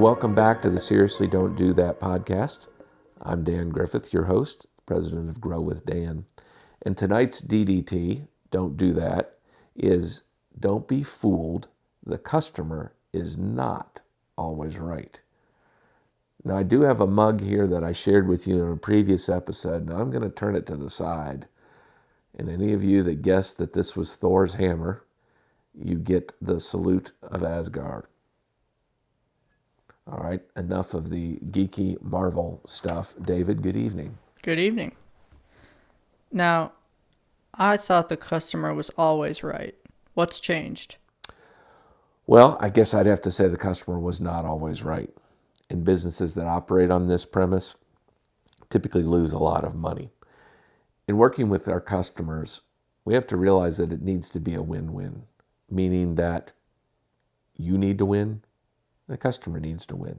welcome back to the Seriously Don't Do That podcast. I'm Dan Griffith, your host, president of Grow with Dan. And tonight's DDT, Don't Do That, is don't be fooled. The customer is not always right. Now, I do have a mug here that I shared with you in a previous episode. Now, I'm going to turn it to the side. And any of you that guessed that this was Thors Hammer, you get the salute of Asgard. All right, enough of the geeky Marvel stuff. David, good evening. Good evening. Now, I thought the customer was always right. What's changed? Well, I guess I'd have to say the customer was not always right. And businesses that operate on this premise typically lose a lot of money. In working with our customers, we have to realize that it needs to be a win-win, meaning that you need to win, the customer needs to win.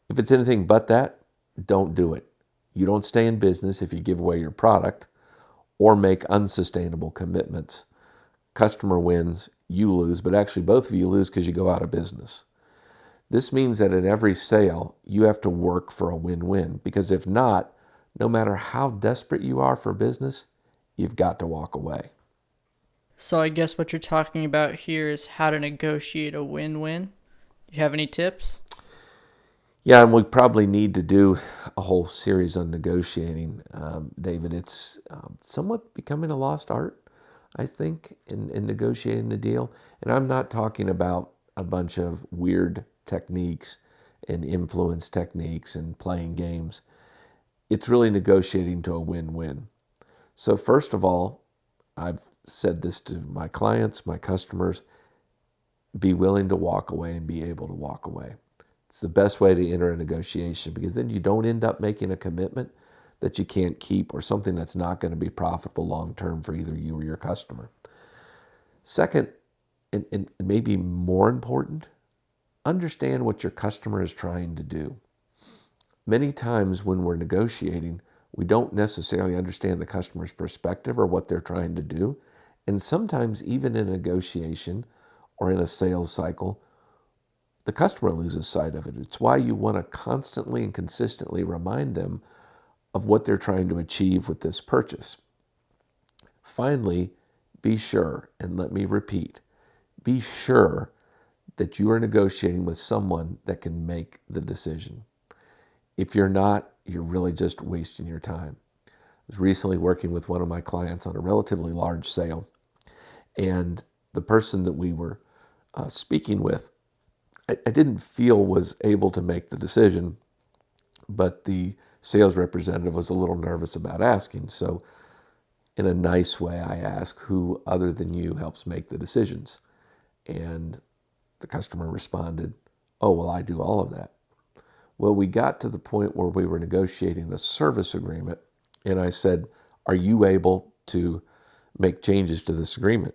If it's anything but that, don't do it. You don't stay in business if you give away your product or make unsustainable commitments. Customer wins, you lose, but actually both of you lose because you go out of business. This means that in every sale, you have to work for a win-win, because if not, no matter how desperate you are for business, you've got to walk away. So I guess what you're talking about here is how to negotiate a win-win. Do you have any tips? Yeah, and we probably need to do a whole series on negotiating, David. It's somewhat becoming a lost art, I think, in negotiating the deal. And I'm not talking about a bunch of weird techniques and influence techniques and playing games. It's really negotiating to a win-win. So first of all, I've said this to my clients, my customers, be willing to walk away and be able to walk away. It's the best way to enter a negotiation, because then you don't end up making a commitment that you can't keep or something that's not going to be profitable long-term for either you or your customer. Second, and maybe more important, understand what your customer is trying to do. Many times when we're negotiating, we don't necessarily understand the customer's perspective or what they're trying to do. And sometimes even in a negotiation or in a sales cycle, the customer loses sight of it. It's why you want to constantly and consistently remind them of what they're trying to achieve with this purchase. Finally, be sure, and let me repeat, be sure that you are negotiating with someone that can make the decision. If you're not, you're really just wasting your time. I was recently working with one of my clients on a relatively large sale, and the person that we were speaking with, I didn't feel was able to make the decision, but the sales representative was a little nervous about asking. So in a nice way, I asked, who other than you helps make the decisions? And the customer responded, oh, well, I do all of that. Well, we got to the point where we were negotiating a service agreement, and I said, are you able to make changes to this agreement?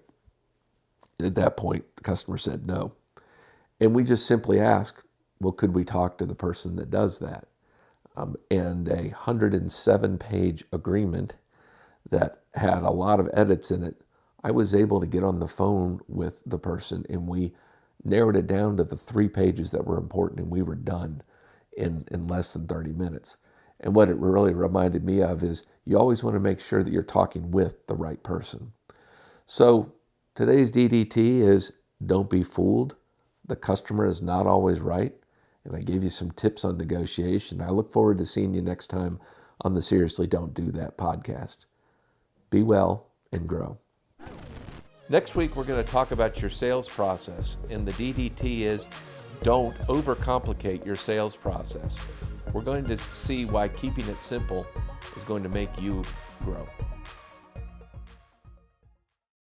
And at that point, the customer said no. And we just simply asked, well, could we talk to the person that does that? And a 107-page agreement that had a lot of edits in it, I was able to get on the phone with the person, and we narrowed it down to the 3 pages that were important, and we were done in less than 30 minutes. And what it really reminded me of is you always want to make sure that you're talking with the right person. So today's DDT is don't be fooled. The customer is not always right. And I gave you some tips on negotiation. I look forward to seeing you next time on the Seriously Don't Do That podcast. Be well and grow. Next week, we're going to talk about your sales process. And the DDT is don't overcomplicate your sales process. We're going to see why keeping it simple is going to make you grow.